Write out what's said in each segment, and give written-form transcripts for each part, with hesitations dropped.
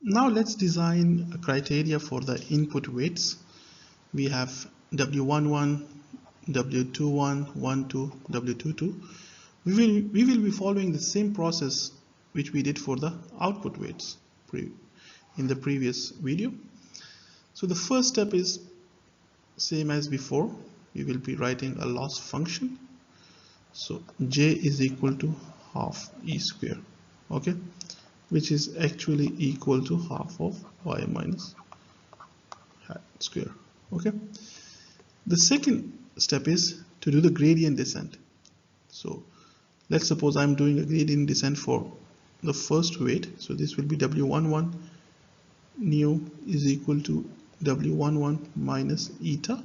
Now let's design a criteria for the input weights. We have W11, W21, 12, W22. We will be following the same process which we did for the output weights in the previous video. So the first step is same as before. We will be writing a loss function. So J is equal to half E square, okay, which is actually equal to half of Y minus hat square, okay. The second step is to do the gradient descent. So let's suppose I'm doing a gradient descent for the first weight. So this will be W11 nu is equal to W11 minus eta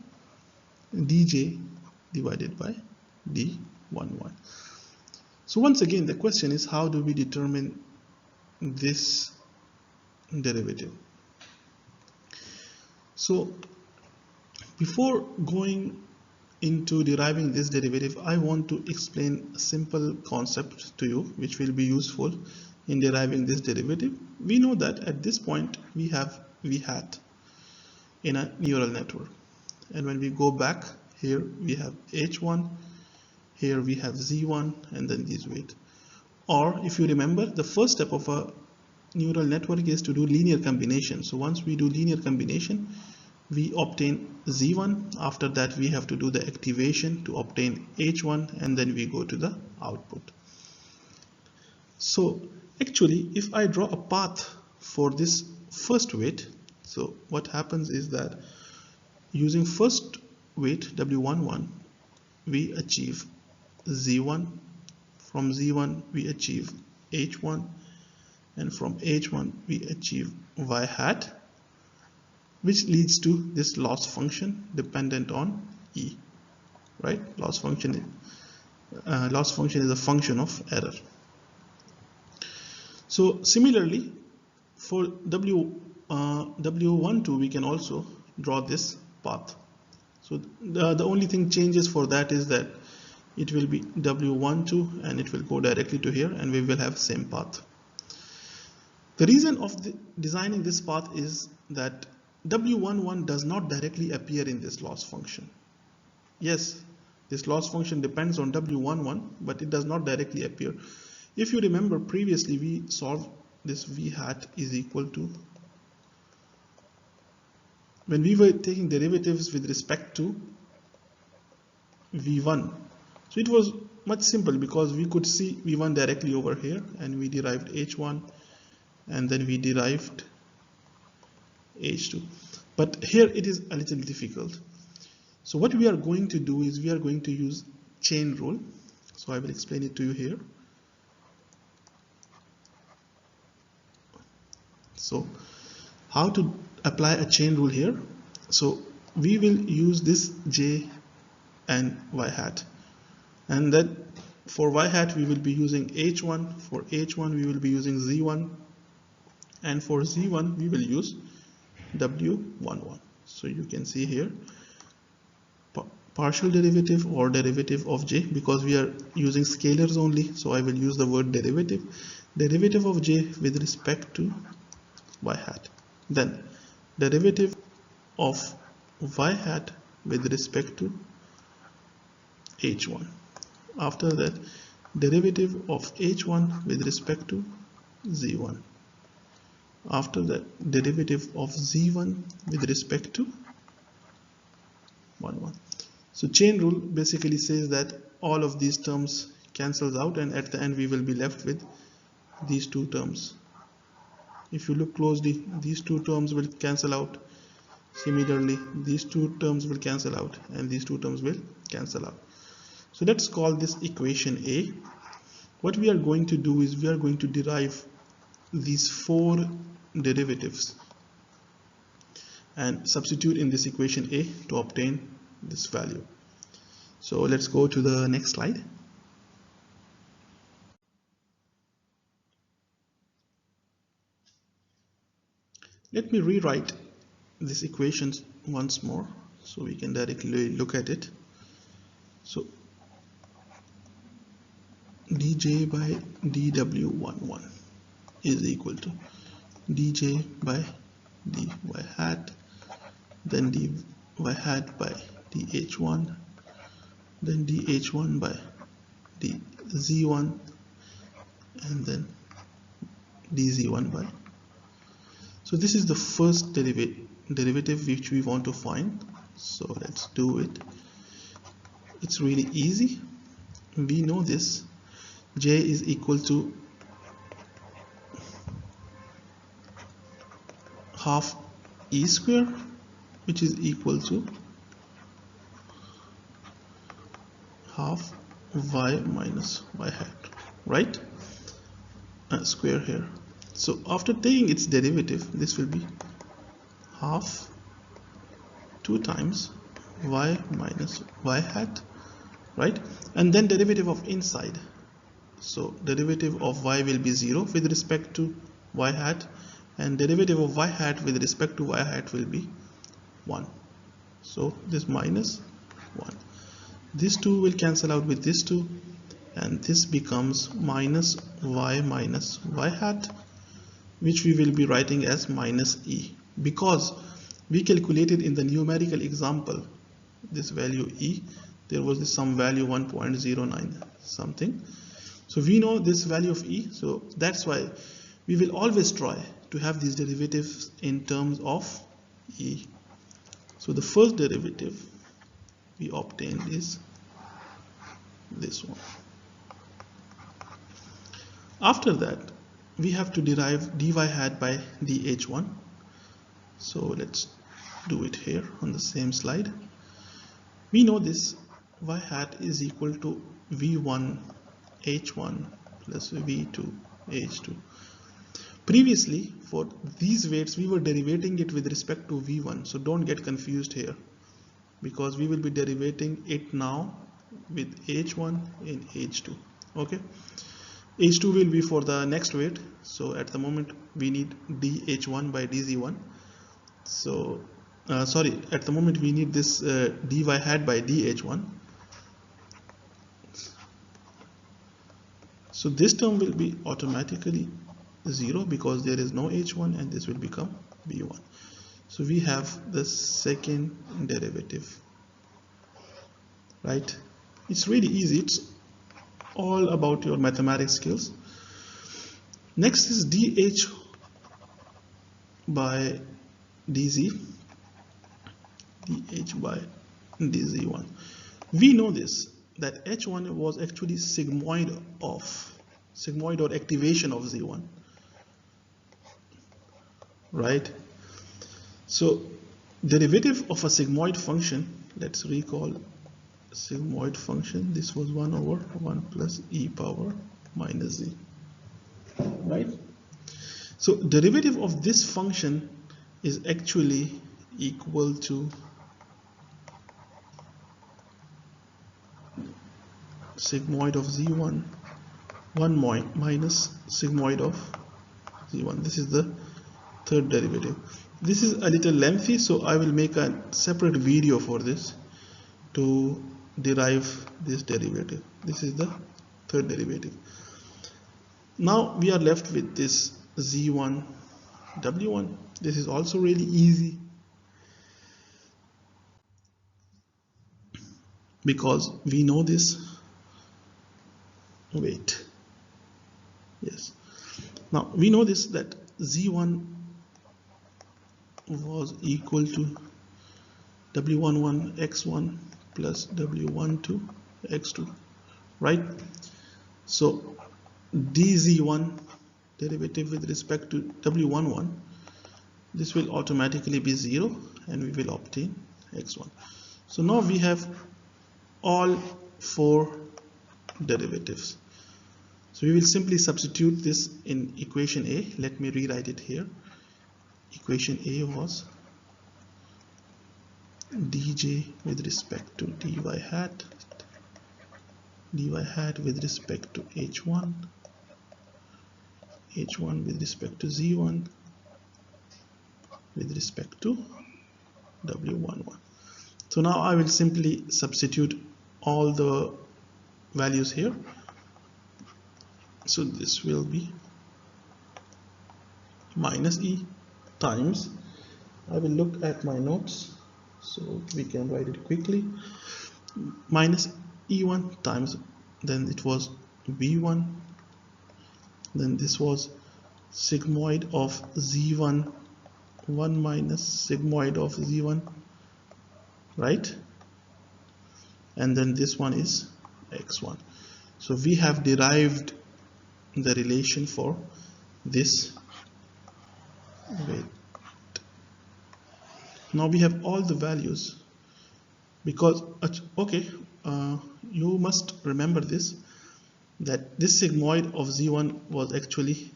dj divided by d11. So once again, the question is, how do we determine this derivative? So before going into deriving this derivative, I want to explain a simple concept to you which will be useful in deriving this derivative. We know that at this point we have v hat in a neural network, and when we go back here we have h1, here we have z1, and then these weight. Or if you remember, the first step of a neural network is to do linear combination. So once we do linear combination, we obtain z1. After that we have to do the activation to obtain h1, and then we go to the output. So actually, if I draw a path for this first weight, so what happens is that using first weight W11, we achieve z1. From z1 we achieve h1, and from h1 we achieve y hat, which leads to this loss function dependent on E, right? Loss function is a function of error. So similarly, for W12 we can also draw this path. So the only thing changes for that is that it will be W12 and it will go directly to here, and we will have same path. The reason of designing this path is that W11 does not directly appear in this loss function. Yes, this loss function depends on W11, but it does not directly appear. If you remember previously, we solved this v hat is equal to, when we were taking derivatives with respect to v1. So it was much simple because we could see v1 directly over here, and we derived h1, and then we derived h2. But here it is a little difficult. So what we are going to do is we are going to use chain rule. So I will explain it to you here. So how to apply a chain rule here? So we will use this j and y hat, and then for y hat we will be using h1, for h1 we will be using z1, and for z1 we will use w11. So you can see here partial derivative or derivative of j, because we are using scalars only, so I will use the word derivative of j with respect to y hat, then derivative of y hat with respect to h1. After that, derivative of h1 with respect to z1. After that, derivative of z1 with respect to 1, 1. So chain rule basically says that all of these terms cancels out, and at the end we will be left with these two terms. If you look closely, these two terms will cancel out. Similarly, these two terms will cancel out, and these two terms will cancel out. So let's call this equation A. What we are going to do is we are going to derive these 4 derivatives and substitute in this equation A to obtain this value. So let's go to the next slide. Let me rewrite this equation once more so we can directly look at it. So dj by dw11 is equal to dj by dy hat, then dy hat by dh1, then dh1 by dz1, and then dz1 by. So this is the first derivative which we want to find. So let's do it. It's really easy. We know this. J is equal to half e square, which is equal to half y minus y hat, right? Square here. So after taking its derivative, this will be half 2 times y minus y hat, right? And then derivative of inside. So derivative of y will be 0 with respect to y hat, and derivative of y hat with respect to y hat will be 1. So this minus 1. This 2 will cancel out with this 2, and this becomes minus y hat, which we will be writing as minus e, because we calculated in the numerical example this value e, there was some value 1.09 something. So we know this value of e, so that's why we will always try to have these derivatives in terms of e. So the first derivative we obtained is this one. After that, we have to derive dy hat by dh1. So let's do it here on the same slide. We know this y hat is equal to v1 h1 plus v2 h2. Previously, for these weights, we were derivating it with respect to v1. So don't get confused here, because we will be derivating it now with h1 and h2. Okay. H2 will be for the next weight. So at the moment we need dh1 by dz1. So sorry, at the moment we need this dy hat by dh1. So this term will be automatically 0 because there is no h1, and this will become b1. So we have the second derivative, right? It's really easy. It's all about your mathematics skills. Next is dh by dz, dh by dz1. We know this, that h1 was actually sigmoid or activation of z1, right? So derivative of a sigmoid function, let's recall sigmoid function, this was 1 over 1 plus e power minus z, right? So derivative of this function is actually equal to sigmoid of z1 1 minus sigmoid of z1. This is the third derivative. This is a little lengthy, so I will make a separate video for this to derive this derivative. This is the third derivative. Now we are left with this z1 w1. This is also really easy because we know this. Wait, yes, now we know this, that z1 was equal to w11 x1 plus w12 x2, right? So dz1 derivative with respect to w11, this will automatically be 0, and we will obtain x1. So now we have all 4 derivatives. So we will simply substitute this in equation A. Let me rewrite it here. Equation A was dj with respect to dy hat with respect to h1 with respect to z1 with respect to w11. So now I will simply substitute all the values here. So this will be minus E times, I will look at my notes so we can write it quickly, minus E1 times, then it was V1, then this was sigmoid of Z1, 1 minus sigmoid of Z1, right? And then this one is X1. So we have derived the relation for this weight. Now we have all the values because okay, you must remember this, that this sigmoid of Z1 was actually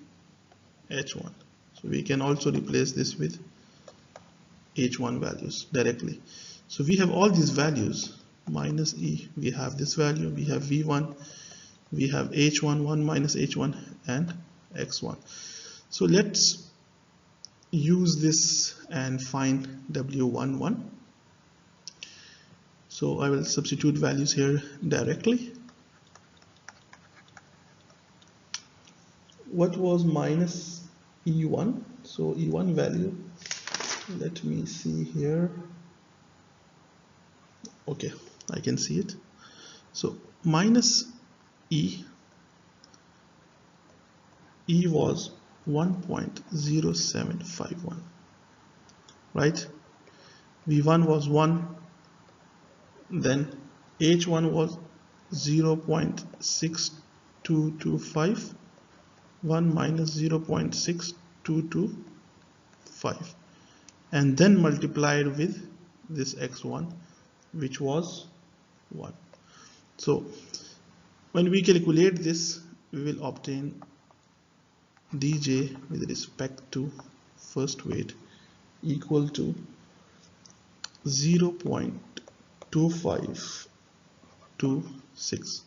H1. So we can also replace this with H1 values directly. So we have all these values, minus E, we have this value, we have V1, we have H1, 1 minus H1 and X1. So let's use this and find W11. So I will substitute values here directly. What was minus E1? So E1 value, let me see here. Okay, I can see it. So minus E was 1.0751, right? V1 was 1, then H1 was 0.6225, 1 minus 0.6225, and then multiplied with this X1, which was 1. So when we calculate this, we will obtain dj with respect to first weight equal to 0.2526.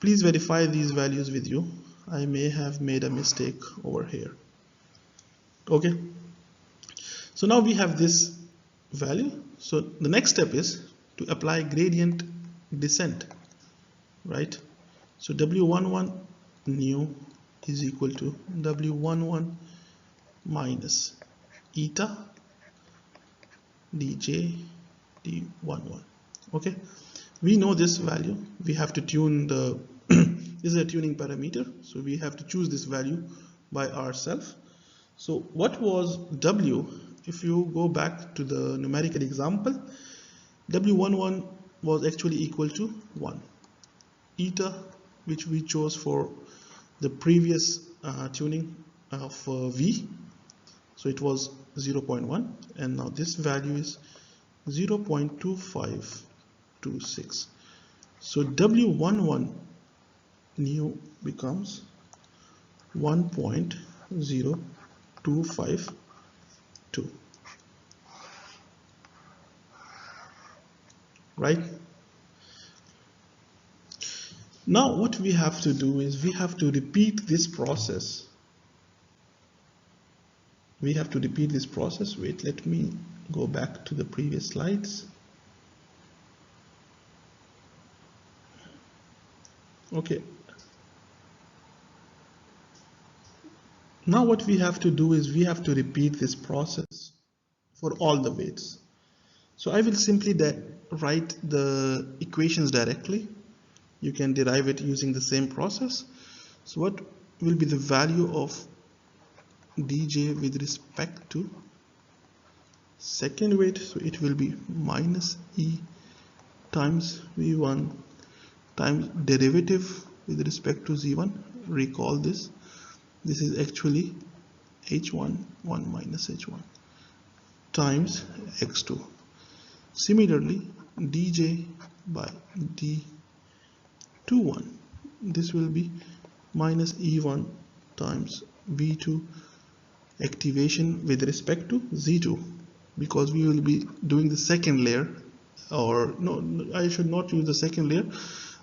Please verify these values with you. I may have made a mistake over here. Okay, so now we have this value. So the next step is to apply gradient descent, right? So W11 nu is equal to W11 minus eta dj d11. Okay, we know this value. We have to tune the this is a tuning parameter, so we have to choose this value by ourselves. So what was W? If you go back to the numerical example, W11 was actually equal to 1. Eta, which we chose for the previous tuning of V, so it was 0.1, and now this value is 0.2526. So W11 nu becomes 1.0252, right? Now what we have to do is we have to repeat this process. Wait, let me go back to the previous slides. Okay. Now what we have to do is we have to repeat this process for all the weights. So I will simply write the equations directly. You can derive it using the same process. So what will be the value of dj with respect to second weight? So it will be minus E times V1 times derivative with respect to Z1. Recall this. This is actually H1, 1 minus H1 times X2. Similarly, dj by d21, this will be minus E1 times V2 activation with respect to Z2, because we will be doing the second layer, or no, I should not use the second layer,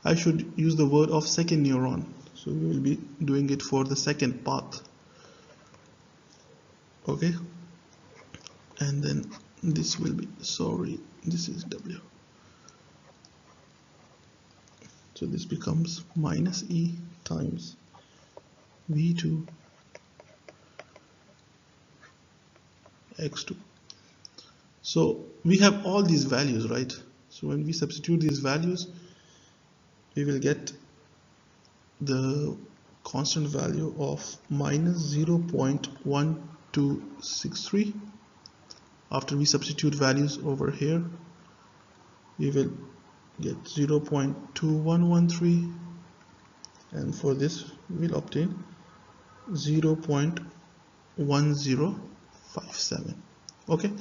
I should use the word of second neuron. So we will be doing it for the second path. Okay, and then this will be, sorry, this is W. So this becomes minus E times V2 x2. So we have all these values, right? So when we substitute these values, we will get the constant value of minus 0.1263. After we substitute values over here, we will get 0.2113, and for this we will obtain 0.1057. Okay,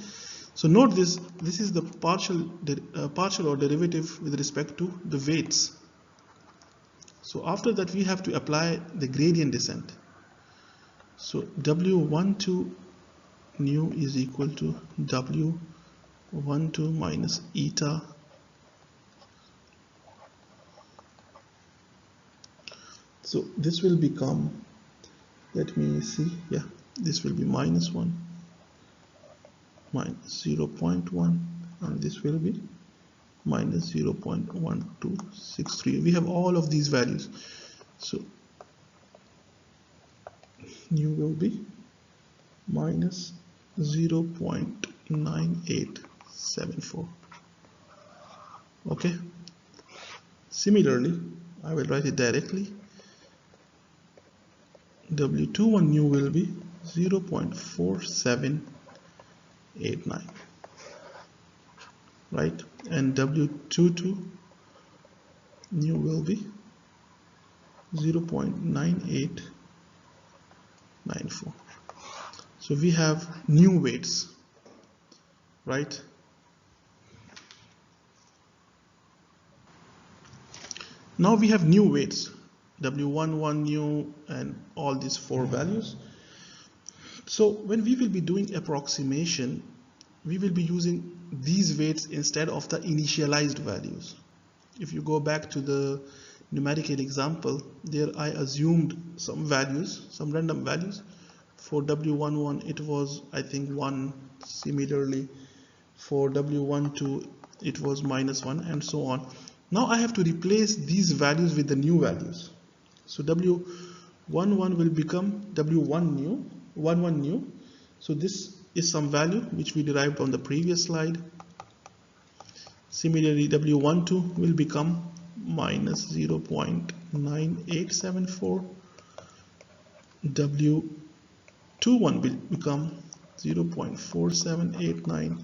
so note this is the partial or derivative with respect to the weights. So after that we have to apply the gradient descent. So W12 nu is equal to W12 minus eta so this will become, let me see, yeah, this will be minus 1 minus 0.1 and this will be minus 0.1263. We have all of these values, so nu will be minus 0.9874. okay, similarly I will write it directly. W21 nu will be 0.4789, right, and W22 nu will be 0.9894. So we have new weights, right? Now we have new weights, W11 nu and all these four values. So when we will be doing approximation, we will be using these weights instead of the initialized values. If you go back to the numerical example, there I assumed some values, some random values. For W11 it was, I think, 1. Similarly for W12 it was -1, and so on. Now I have to replace these values with the new values. So W11 will become W11 new. So this is some value which we derived on the previous slide. Similarly, W12 will become minus 0.9874. W21 will become 0.4789,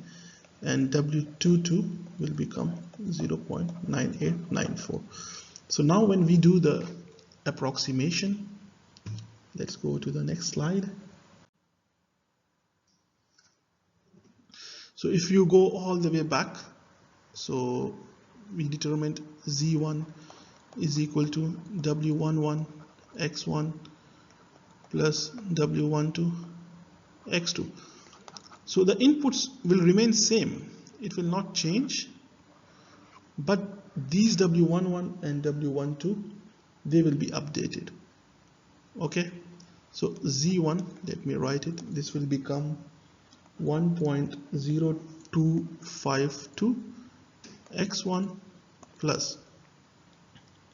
and W22 will become 0.9894. So now when we do the approximation, let's go to the next slide. So if you go all the way back, so we determined Z1 is equal to W11 X1 plus W12 X2. So the inputs will remain same, it will not change, but these W11 and W12, they will be updated. Okay, so Z1, let me write it, this will become 1.0252 X1 plus,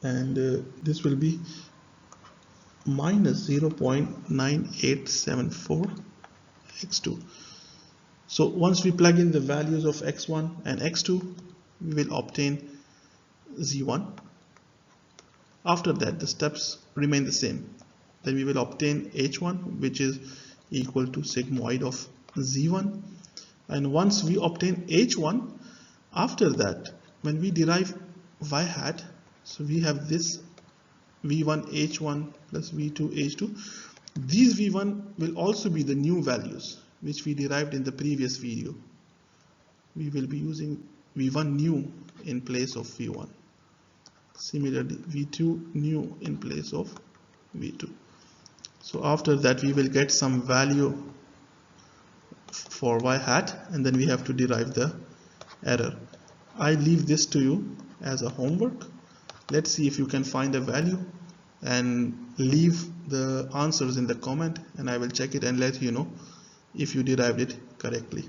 and this will be minus 0.9874 X2. So once we plug in the values of X1 and X2, we will obtain Z1. After that, the steps remain the same. Then we will obtain H1, which is equal to sigmoid of Z1. And once we obtain H1, after that, when we derive y hat, so we have this V1 H1 plus V2 H2. These V1 will also be the new values which we derived in the previous video. We will be using V1 new in place of V1. Similarly, V2 new in place of V2. So after that, we will get some value for y hat, and then we have to derive the error. I leave this to you as a homework. Let's see if you can find a value, and leave the answers in the comment, and I will check it and let you know if you derived it correctly.